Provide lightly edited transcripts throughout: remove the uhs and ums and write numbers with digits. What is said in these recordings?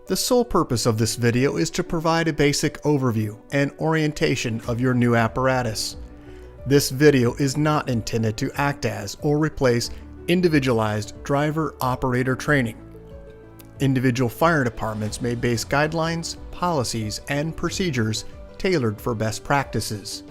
The sole purpose of this video is to provide a basic overview and orientation of your new apparatus. This video is not intended to act as or replace individualized driver-operator training. Individual fire departments may base guidelines, policies, and procedures tailored for best practices.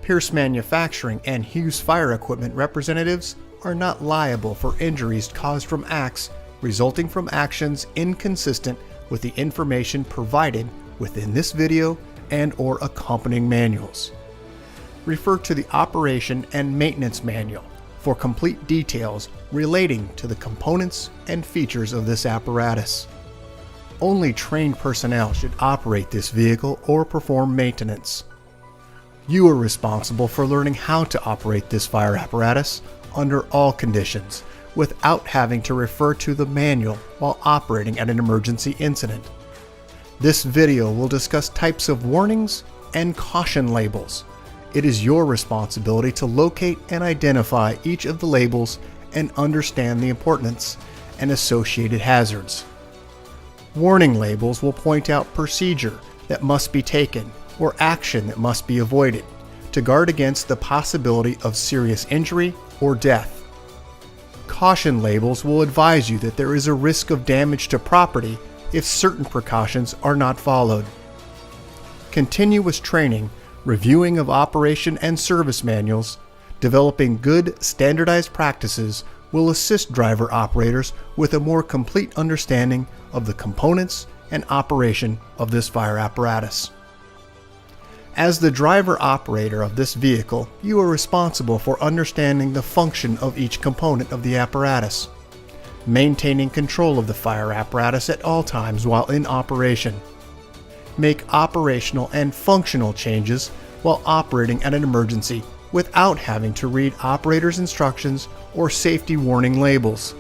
Pierce Manufacturing and Hughes Fire Equipment representatives are not liable for injuries caused from acts resulting from actions inconsistent with the information provided within this video and/or accompanying manuals. Refer to the Operation and Maintenance Manual for complete details relating to the components and features of this apparatus. Only trained personnel should operate this vehicle or perform maintenance. You are responsible for learning how to operate this fire apparatus under all conditions without having to refer to the manual while operating at an emergency incident. This video will discuss types of warnings and caution labels. It is your responsibility to locate and identify each of the labels and understand the importance and associated hazards. Warning labels will point out procedure that must be taken or action that must be avoided to guard against the possibility of serious injury or death. Caution labels will advise you that there is a risk of damage to property if certain precautions are not followed. Continuous training, reviewing of operation and service manuals, developing good standardized practices will assist driver operators with a more complete understanding of the components and operation of this fire apparatus. As the driver operator of this vehicle, you are responsible for understanding the function of each component of the apparatus, maintaining control of the fire apparatus at all times while in operation. Make operational and functional changes while operating at an emergency without having to read operator's instructions or safety warning labels.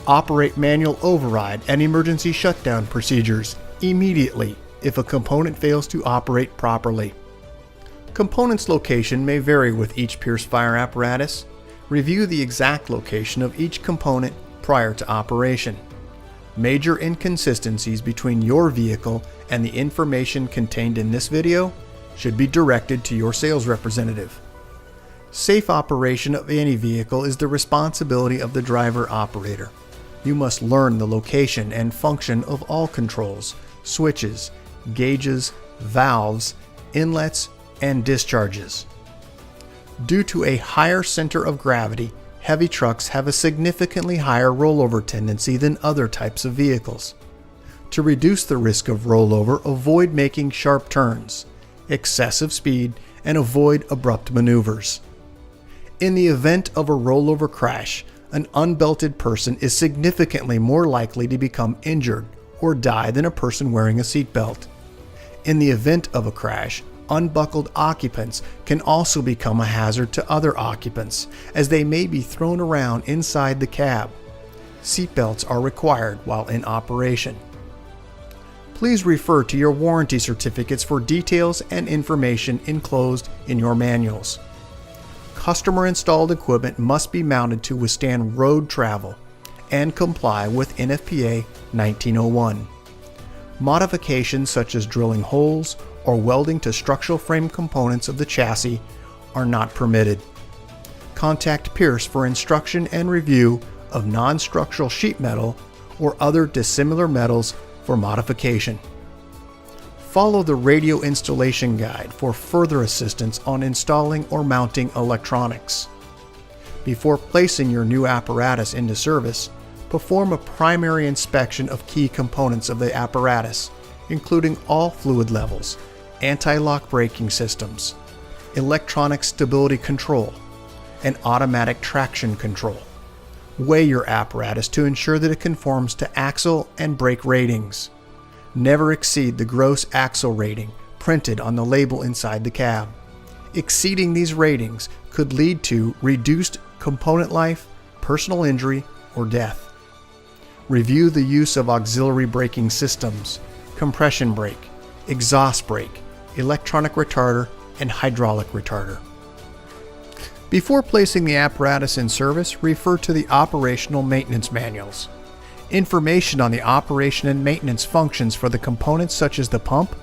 Operate manual override and emergency shutdown procedures immediately if a component fails to operate properly. Components location may vary with each Pierce fire apparatus. Review the exact location of each component prior to operation. Major inconsistencies between your vehicle and the information contained in this video should be directed to your sales representative. Safe operation of any vehicle is the responsibility of the driver operator. You must learn the location and function of all controls, switches, gauges, valves, inlets, and discharges. Due to a higher center of gravity, heavy trucks have a significantly higher rollover tendency than other types of vehicles. To reduce the risk of rollover, avoid making sharp turns, excessive speed, and avoid abrupt maneuvers. In the event of a rollover crash, an unbelted person is significantly more likely to become injured or die than a person wearing a seatbelt. In the event of a crash, unbuckled occupants can also become a hazard to other occupants, as they may be thrown around inside the cab. Seatbelts are required while in operation. Please refer to your warranty certificates for details and information enclosed in your manuals. Customer-installed equipment must be mounted to withstand road travel and comply with NFPA 1901. Modifications such as drilling holes or welding to structural frame components of the chassis are not permitted. Contact Pierce for instruction and review of non-structural sheet metal or other dissimilar metals for modification. Follow the radio installation guide for further assistance on installing or mounting electronics. Before placing your new apparatus into service, perform a primary inspection of key components of the apparatus, including all fluid levels, anti-lock braking systems, electronic stability control, and automatic traction control. Weigh your apparatus to ensure that it conforms to axle and brake ratings. Never exceed the gross axle rating printed on the label inside the cab. Exceeding these ratings could lead to reduced component life, personal injury, or death. Review the use of auxiliary braking systems, compression brake, exhaust brake, electronic retarder, and hydraulic retarder. Before placing the apparatus in service, refer to the operational maintenance manuals. Information on the operation and maintenance functions for the components such as the pump,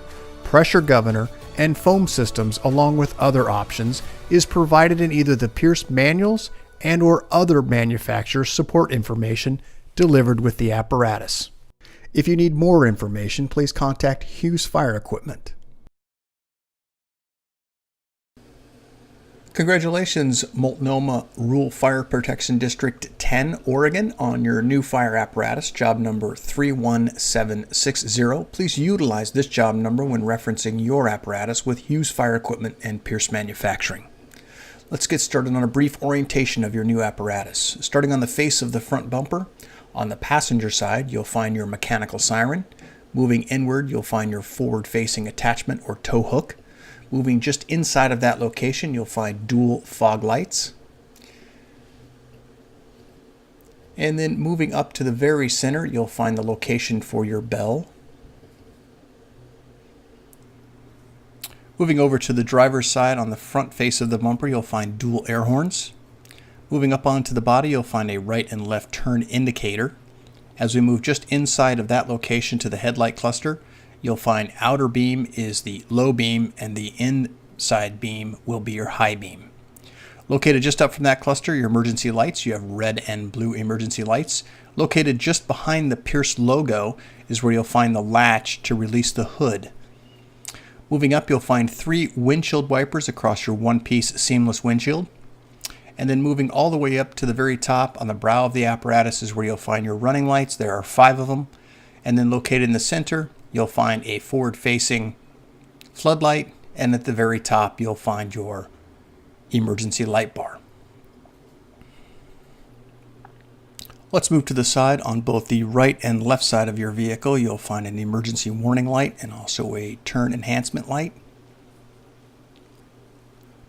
pressure governor, and foam systems, along with other options, is provided in either the Pierce manuals and/or other manufacturer support information delivered with the apparatus. If you need more information, please contact Hughes Fire Equipment. Congratulations, Multnomah Rural Fire Protection District 10, Oregon, on your new fire apparatus, job number 31760. Please utilize this job number when referencing your apparatus with Hughes Fire Equipment and Pierce Manufacturing. Let's get started on a brief orientation of your new apparatus. Starting on the face of the front bumper, on the passenger side, you'll find your mechanical siren. Moving inward, you'll find your forward-facing attachment or tow hook. Moving just inside of that location, you'll find dual fog lights. And then moving up to the very center, you'll find the location for your bell. Moving over to the driver's side, on the front face of the bumper, you'll find dual air horns. Moving up onto the body, you'll find a right and left turn indicator. As we move just inside of that location to the headlight cluster, you'll find outer beam is the low beam and the inside beam will be your high beam. Located just up from that cluster, your emergency lights. You have red and blue emergency lights. Located just behind the Pierce logo is where you'll find the latch to release the hood. Moving up, you'll find 3 windshield wipers across your one-piece seamless windshield. And then moving all the way up to the very top on the brow of the apparatus is where you'll find your running lights. There are 5 of them. And then located in the center, you'll find a forward-facing floodlight, and at the very top you'll find your emergency light bar. Let's move to the side. On both the right and left side of your vehicle, you'll find an emergency warning light and also a turn enhancement light.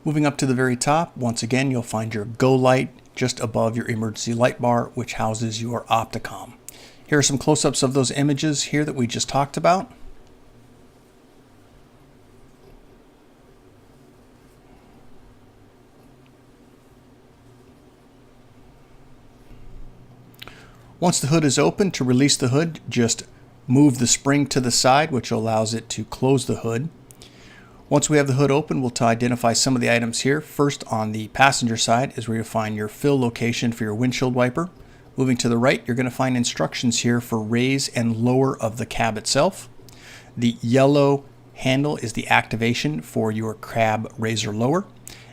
Moving up to the very top, once again you'll find your go light just above your emergency light bar, which houses your opticom. Here are some close-ups of those images here that we just talked about. Once the hood is open, to release the hood, just move the spring to the side, which allows it to close the hood. Once we have the hood open, we'll identify some of the items here. First, on the passenger side is where you'll find your fill location for your windshield wiper. Moving to the right, you're going to find instructions here for raise and lower of the cab itself. The yellow handle is the activation for your cab raiser lower,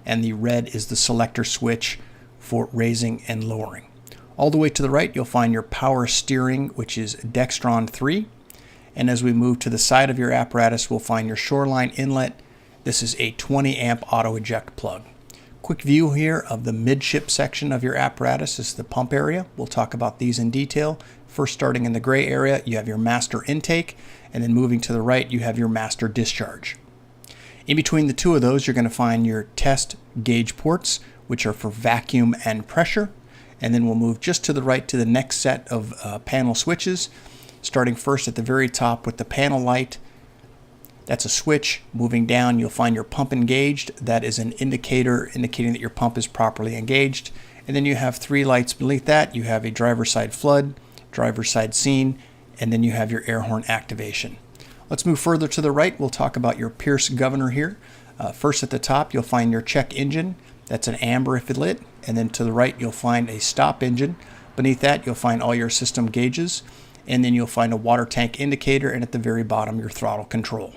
and the red is the selector switch for raising and lowering. All the way to the right, you'll find your power steering, which is Dextron 3. And as we move to the side of your apparatus, we'll find your shoreline inlet. This is a 20 amp auto eject plug. Quick view here of the midship section of your apparatus is the pump area. We'll talk about these in detail. First, starting in the gray area, you have your master intake, and then moving to the right, you have your master discharge. In between the two of those, you're going to find your test gauge ports, which are for vacuum and pressure. And then we'll move just to the right to the next set of panel switches, starting first at the very top with the panel light. That's a switch. Moving down, you'll find your pump engaged. That is an indicator indicating that your pump is properly engaged. And then you have 3 lights beneath that. You have a driver side flood, driver side scene, and then you have your air horn activation. Let's move further to the right. We'll talk about your Pierce governor here. First at the top, you'll find your check engine. That's an amber if it lit. And then to the right, you'll find a stop engine. Beneath that, you'll find all your system gauges. And then you'll find a water tank indicator, and at the very bottom, your throttle control.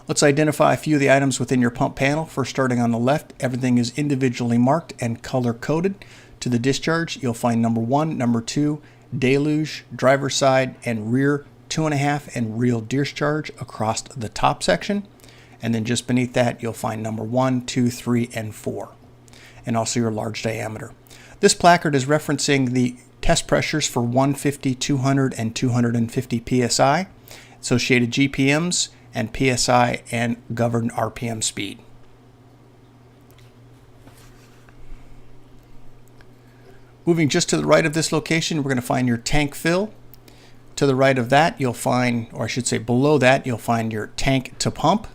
Let's identify a few of the items within your pump panel. First, starting on the left, everything is individually marked and color-coded. To the discharge, you'll find number 1, number 2, deluge, driver side, and rear 2.5 and rear discharge across the top section. And then just beneath that, you'll find number 1, 2, 3, and 4, and also your large diameter. This placard is referencing the test pressures for 150, 200, and 250 psi, associated GPMs, and PSI, and governed RPM speed. Moving just to the right of this location, we're going to find your tank fill. To the right of that, you'll find, or I should say below that, you'll find your tank to pump.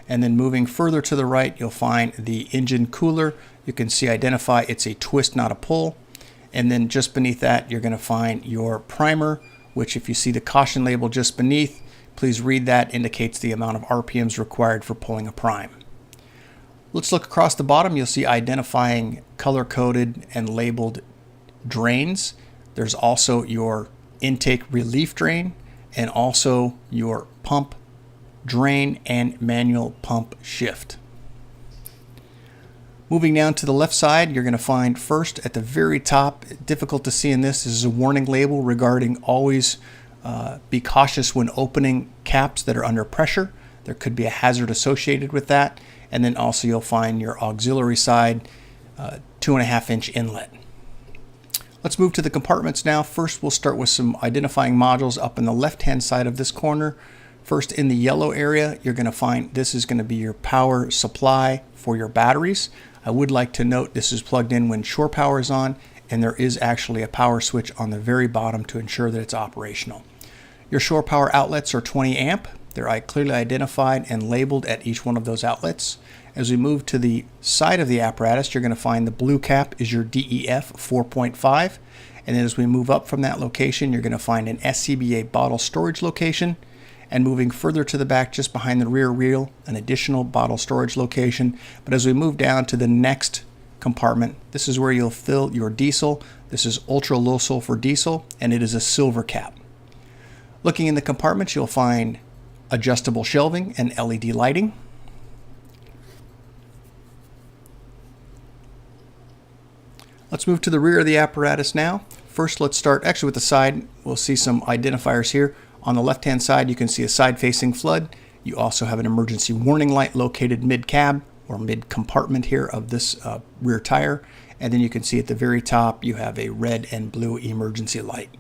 And then moving further to the right, you'll find the engine cooler. You can see identify it's a twist, not a pull. And then just beneath that, you're going to find your primer, which if you see the caution label just beneath, please read that. Indicates the amount of RPMs required for pulling a prime. Let's look across the bottom. You'll see identifying color-coded and labeled drains. There's also your intake relief drain and also your pump drain and manual pump shift. Moving down to the left side, you're going to find first at the very top, difficult to see in this is a warning label regarding always be cautious when opening caps that are under pressure. There could be a hazard associated with that. And then also you'll find your auxiliary side 2.5-inch inlet. Let's move to the compartments now. First, we'll start with some identifying modules up in the left-hand side of this corner. First, in the yellow area, you're going to find this is going to be your power supply for your batteries. I would like to note this is plugged in when shore power is on, and there is actually a power switch on the very bottom to ensure that it's operational. Your shore power outlets are 20 amp. They're clearly identified and labeled at each one of those outlets. As we move to the side of the apparatus, you're going to find the blue cap is your DEF 4.5. And then as we move up from that location, you're going to find an SCBA bottle storage location. And moving further to the back, just behind the rear wheel, an additional bottle storage location. But as we move down to the next compartment, this is where you'll fill your diesel. This is ultra low sulfur diesel, and it is a silver cap. Looking in the compartments, you'll find adjustable shelving and LED lighting. Let's move to the rear of the apparatus now. First, let's start actually with the side. We'll see some identifiers here. On the left-hand side, you can see a side-facing flood. You also have an emergency warning light located mid-cab or mid-compartment here of this rear tire. And then you can see at the very top, you have a red and blue emergency light.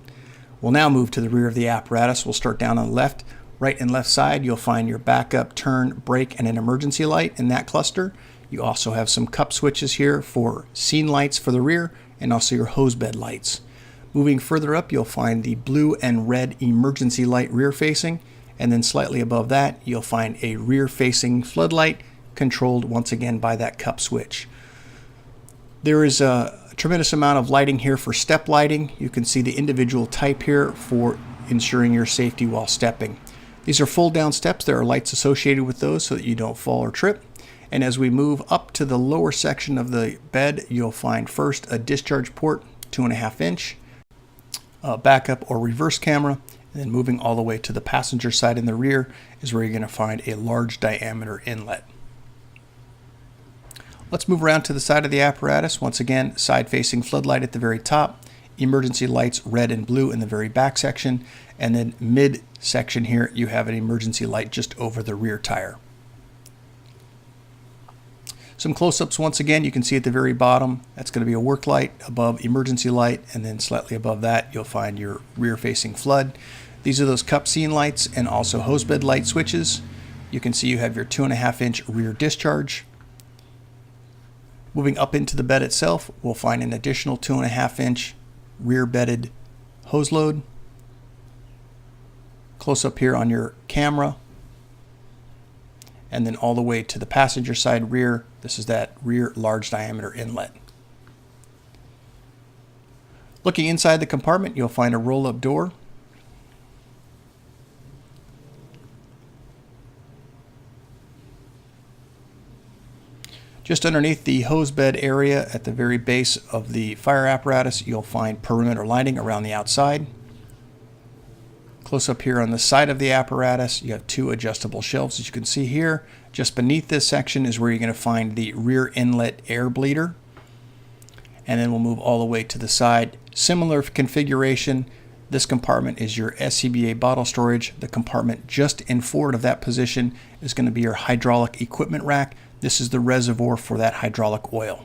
We'll now move to the rear of the apparatus. We'll start down on the left. Right and left side, you'll find your backup, turn, brake, and an emergency light in that cluster. You also have some cup switches here for scene lights for the rear and also your hose bed lights. Moving further up, you'll find the blue and red emergency light rear facing, and then slightly above that, you'll find a rear facing floodlight controlled once again by that cup switch. There is a tremendous amount of lighting here for step lighting. You can see the individual type here for ensuring your safety while stepping. These are fold down steps. There are lights associated with those so that you don't fall or trip. And as we move up to the lower section of the bed, you'll find first a discharge port, 2.5-inch, backup or reverse camera, and then moving all the way to the passenger side in the rear is where you're going to find a large diameter inlet. Let's move around to the side of the apparatus. Once again, side-facing floodlight at the very top, emergency lights red and blue in the very back section, and then mid-section here you have an emergency light just over the rear tire. Some close-ups once again, you can see at the very bottom, that's going to be a work light, above emergency light, and then slightly above that you'll find your rear-facing flood. These are those cup scene lights and also hose bed light switches. You can see you have your 2.5-inch rear discharge. Moving up into the bed itself, we'll find an additional 2.5-inch rear bedded hose load. Close up here on your camera. And then all the way to the passenger side rear, this is that rear large diameter inlet. Looking inside the compartment, you'll find a roll-up door. Just underneath the hose bed area at the very base of the fire apparatus, you'll find perimeter lighting around the outside. Close up here on the side of the apparatus, you have two adjustable shelves, as you can see here. Just beneath this section is where you're going to find the rear inlet air bleeder. And then we'll move all the way to the side. Similar configuration. This compartment is your SCBA bottle storage. The compartment just in forward of that position is going to be your hydraulic equipment rack. This is the reservoir for that hydraulic oil.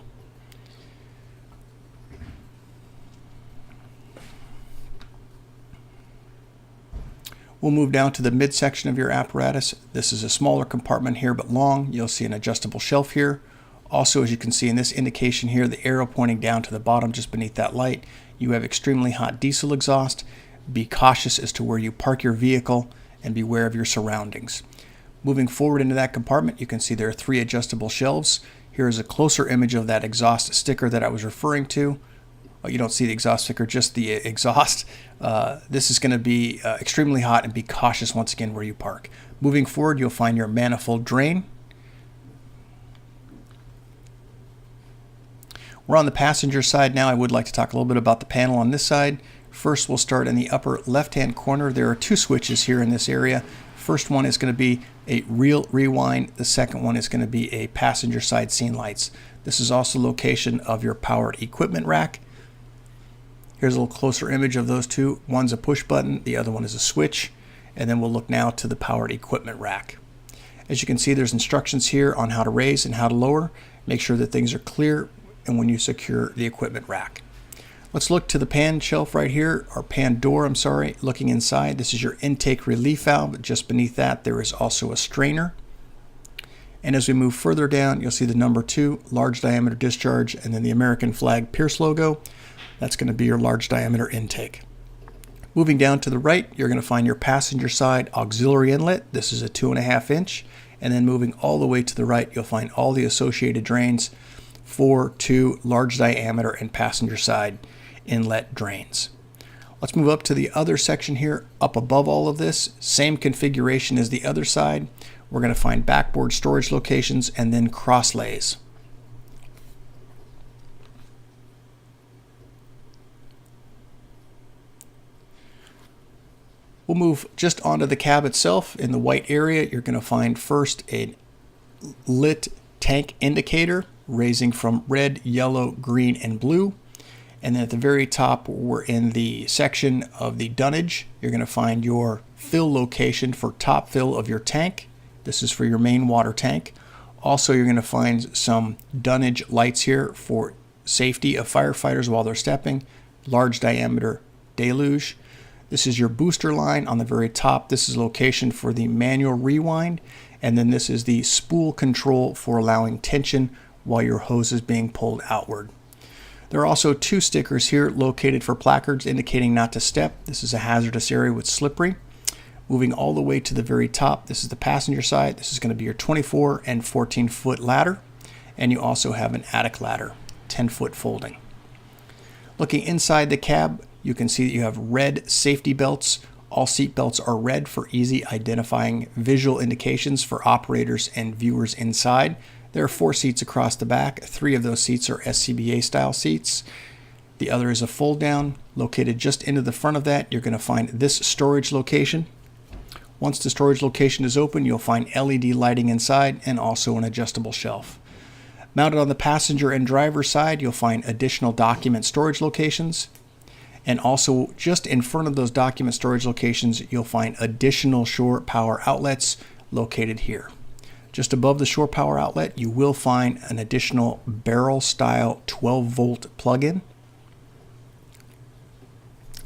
We'll move down to the midsection of your apparatus. This is a smaller compartment here, but long. You'll see an adjustable shelf here. Also, as you can see in this indication here, the arrow pointing down to the bottom just beneath that light, you have extremely hot diesel exhaust. Be cautious as to where you park your vehicle and beware of your surroundings. Moving forward into that compartment, you can see there are three adjustable shelves. Here is a closer image of that exhaust sticker that I was referring to. You don't see the exhaust sticker, just the exhaust. This is going to be extremely hot, and be cautious once again where you park. Moving forward, you'll find your manifold drain. We're on the passenger side now. I would like to talk a little bit about the panel on this side. First, we'll start in the upper left-hand corner. There are two switches here in this area. First one is going to be a real rewind. The second one is going to be a passenger side scene lights. This is also location of your powered equipment rack. Here's a little closer image of those two. One's a push button, the other one is a switch. And then we'll look now to the powered equipment rack. As you can see, there's instructions here on how to raise and how to lower. Make sure that things are clear and when you secure the equipment rack. Let's look to the pan shelf right here, or pan door, I'm sorry, looking inside. This is your intake relief valve. Just beneath that, there is also a strainer. And as we move further down, you'll see the number 2, large diameter discharge, and then the American flag Pierce logo. That's going to be your large diameter intake. Moving down to the right, you're going to find your passenger side auxiliary inlet. This is a 2.5 inch. And then moving all the way to the right, you'll find all the associated drains for 2 large diameter and passenger side inlet drains. Let's move up to the other section here. Up above all of this, same configuration as the other side. We're going to find backboard storage locations and then cross lays. We'll move just onto the cab itself. In the white area, you're going to find first a lit tank indicator raising from red, yellow, green, and blue. And then at the very top, we're in the section of the dunnage. You're going to find your fill location for top fill of your tank. This is for your main water tank. Also, you're going to find some dunnage lights here for safety of firefighters while they're stepping. Large diameter deluge. This is your booster line on the very top. This is location for the manual rewind. And then this is the spool control for allowing tension while your hose is being pulled outward. There are also 2 stickers here located for placards indicating not to step. This is a hazardous area with slippery. Moving all the way to the very top, this is the passenger side. This is going to be your 24 and 14 foot ladder. And you also have an attic ladder, 10 foot folding. Looking inside the cab, you can see that you have red safety belts. All seat belts are red for easy identifying visual indications for operators and viewers inside. There are 4 seats across the back. 3 of those seats are SCBA style seats. The other is a fold down. Located just into the front of that, you're going to find this storage location. Once the storage location is open, you'll find LED lighting inside and also an adjustable shelf. Mounted on the passenger and driver side, you'll find additional document storage locations. And also just in front of those document storage locations, you'll find additional shore power outlets located here. Just above the shore power outlet, you will find an additional barrel style 12 volt plug-in.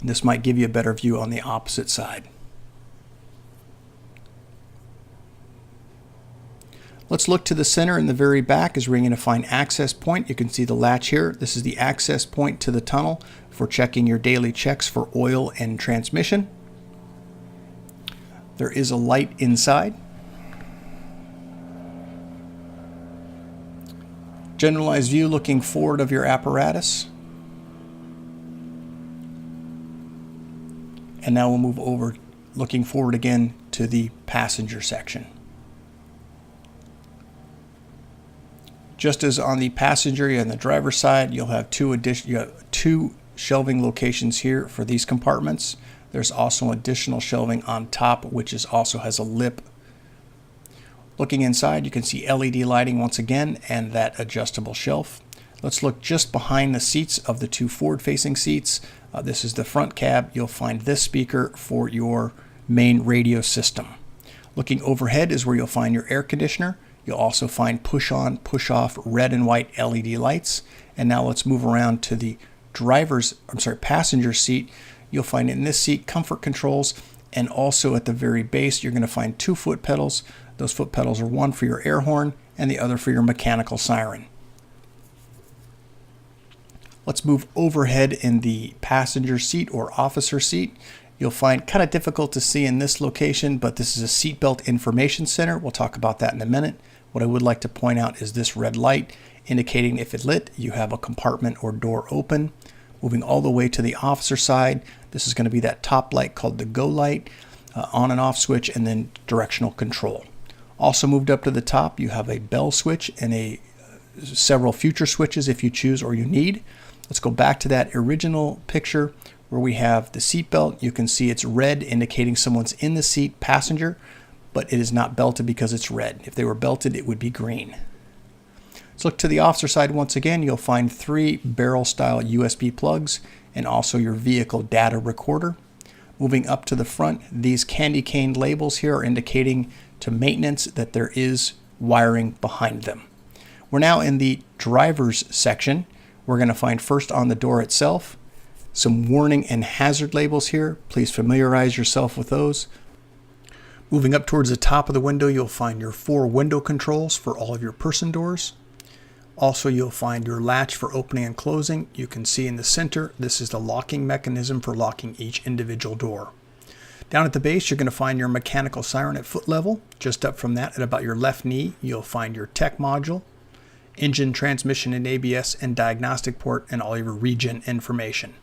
This might give you a better view on the opposite side. Let's look to the center in the very back as we're going to find access point. You can see the latch here. This is the access point to the tunnel for checking your daily checks for oil and transmission. There is a light inside. Generalized view looking forward of your apparatus. And now we'll move over looking forward again to the passenger section. Just as on the passenger and the driver's side, you'll have two shelving locations here for these compartments. There's also additional shelving on top, which also has a lip. Looking inside, you can see LED lighting once again and that adjustable shelf. Let's look just behind the seats of the 2 forward-facing seats. This is the front cab. You'll find this speaker for your main radio system. Looking overhead is where you'll find your air conditioner. You'll also find push-on, push-off red and white LED lights. And now let's move around to the passenger seat. You'll find in this seat comfort controls, and also at the very base you're going to find 2 foot pedals. Those foot pedals are one for your air horn and the other for your mechanical siren. Let's move overhead in the passenger seat or officer seat. You'll find kind of difficult to see in this location, but this is a seatbelt information center. We'll talk about that in a minute. What I would like to point out is this red light indicating if it lit, you have a compartment or door open. Moving all the way to the officer side, this is going to be that top light called the go light, on and off switch, and then directional control. Also moved up to the top, you have a bell switch and several future switches if you choose or you need. Let's go back to that original picture where we have the seat belt. You can see it's red, indicating someone's in the seat, passenger, but it is not belted because it's red. If they were belted, it would be green. Let's look to the officer side once again. You'll find 3 barrel style USB plugs and also your vehicle data recorder. Moving up to the front, these candy cane labels here are indicating to maintenance that there is wiring behind them. We're now in the driver's section. We're going to find first on the door itself some warning and hazard labels here. Please familiarize yourself with those. Moving up towards the top of the window, you'll find your 4 window controls for all of your person doors. Also, you'll find your latch for opening and closing. You can see in the center, this is the locking mechanism for locking each individual door. Down at the base, you're going to find your mechanical siren at foot level. Just up from that, at about your left knee, you'll find your tech module, engine, transmission, and ABS, and diagnostic port, and all your regen information.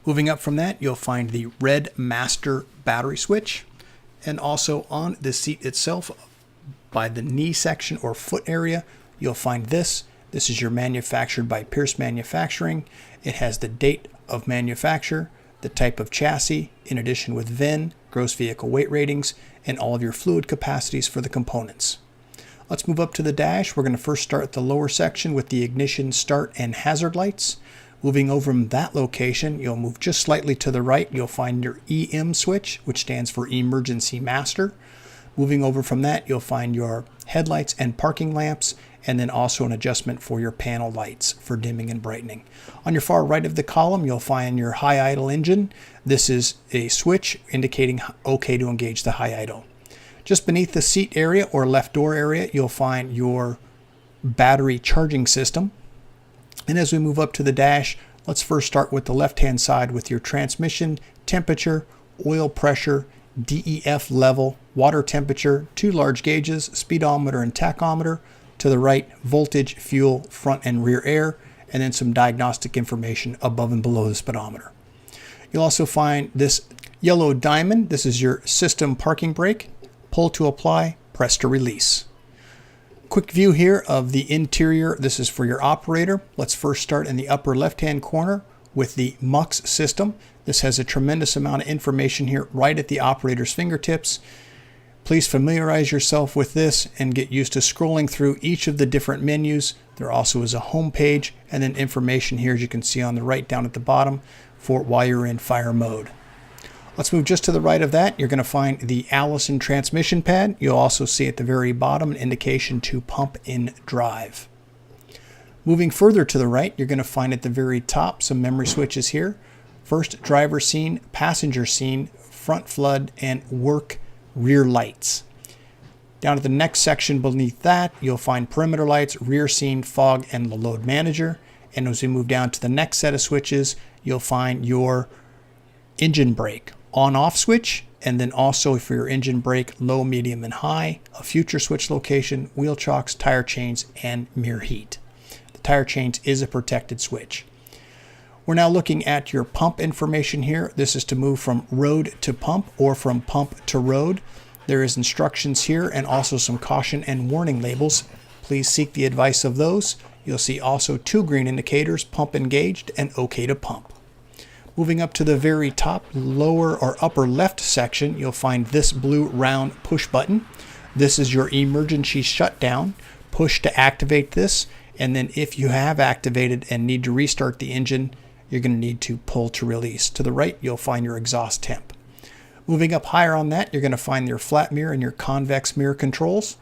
Moving up from that, you'll find the red master battery switch, and also on the seat itself, by the knee section or foot area, you'll find this. This is your manufactured by Pierce Manufacturing. It has the date of manufacture, the type of chassis, in addition with VIN, gross vehicle weight ratings, and all of your fluid capacities for the components. Let's move up to the dash. We're going to first start the lower section with the ignition, start, and hazard lights. Moving over from that location, you'll move just slightly to the right. You'll find your EM switch, which stands for Emergency Master. Moving over from that, you'll find your headlights and parking lamps, and then also an adjustment for your panel lights for dimming and brightening. On your far right of the column, you'll find your high idle engine. This is a switch indicating OK to engage the high idle. Just beneath the seat area or left door area, you'll find your battery charging system. And as we move up to the dash, let's first start with the left-hand side with your transmission, temperature, oil pressure, DEF level, water temperature, 2 large gauges, speedometer and tachometer. To the right, voltage, fuel, front and rear air, and then some diagnostic information above and below the speedometer. You'll also find this yellow diamond. This is your system parking brake. Pull to apply, press to release. Quick view here of the interior. This is for your operator. Let's first start in the upper left-hand corner with the MUX system. This has a tremendous amount of information here right at the operator's fingertips. Please familiarize yourself with this and get used to scrolling through each of the different menus. There also is a home page and then information here, as you can see on the right down at the bottom, for while you're in fire mode. Let's move just to the right of that. You're going to find the Allison transmission pad. You'll also see at the very bottom an indication to pump in drive. Moving further to the right, you're going to find at the very top some memory switches here. First, driver scene, passenger scene, front flood, and work rear lights. Down at the next section beneath that, you'll find perimeter lights, rear scene, fog, and the load manager. And as we move down to the next set of switches, you'll find your engine brake on-off switch, and then also for your engine brake, low, medium, and high, a future switch location, wheel chocks, tire chains, and mirror heat. The tire chains is a protected switch. We're now looking at your pump information here. This is to move from road to pump or from pump to road. There is instructions here and also some caution and warning labels. Please seek the advice of those. You'll see also 2 green indicators, pump engaged and OK to pump. Moving up to the very top lower or upper left section, you'll find this blue round push button. This is your emergency shutdown. Push to activate this, and then if you have activated and need to restart the engine, you're going to need to pull to release. To the right, you'll find your exhaust temp. Moving up higher on that, you're going to find your flat mirror and your convex mirror controls.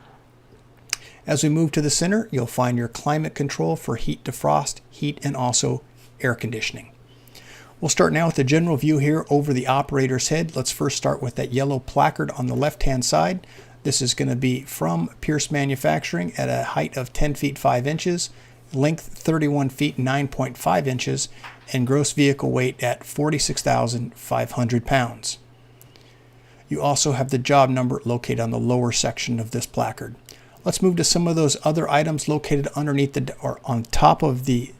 As we move to the center, you'll find your climate control for heat, defrost, heat, and also air conditioning. We'll start now with the general view here over the operator's head. Let's first start with that yellow placard on the left-hand side. This is going to be from Pierce Manufacturing at a height of 10 feet 5 inches, length 31 feet 9.5 inches, and gross vehicle weight at 46,500 pounds. You also have the job number located on the lower section of this placard. Let's move to some of those other items located underneath or on top of the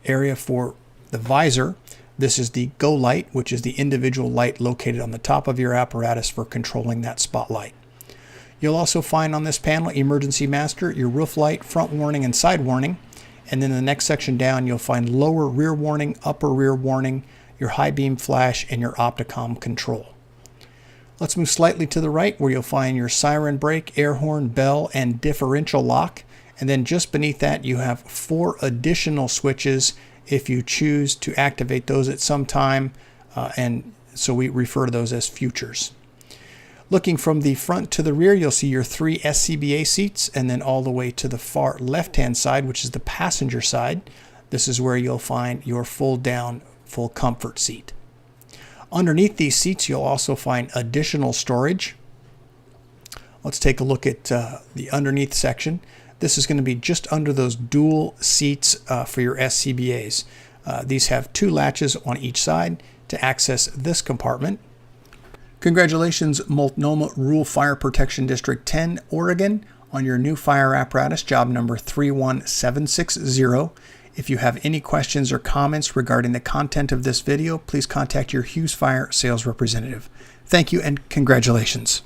area for the visor. This is the Go light, which is the individual light located on the top of your apparatus for controlling that spotlight. You'll also find on this panel Emergency Master, your roof light, front warning, and side warning. And then in the next section down, you'll find lower rear warning, upper rear warning, your high beam flash, and your Opticom control. Let's move slightly to the right where you'll find your siren brake, air horn, bell, and differential lock. And then just beneath that, you have 4 additional switches if you choose to activate those at some time. And so we refer to those as futures. Looking from the front to the rear, you'll see your 3 SCBA seats, and then all the way to the far left-hand side, which is the passenger side. This is where you'll find your full-down, full comfort seat. Underneath these seats, you'll also find additional storage. Let's take a look at the underneath section. This is going to be just under those dual seats for your SCBAs. These have 2 latches on each side to access this compartment. Congratulations, Multnomah Rural Fire Protection District 10, Oregon, on your new fire apparatus, job number 31760. If you have any questions or comments regarding the content of this video, please contact your Hughes Fire sales representative. Thank you and congratulations.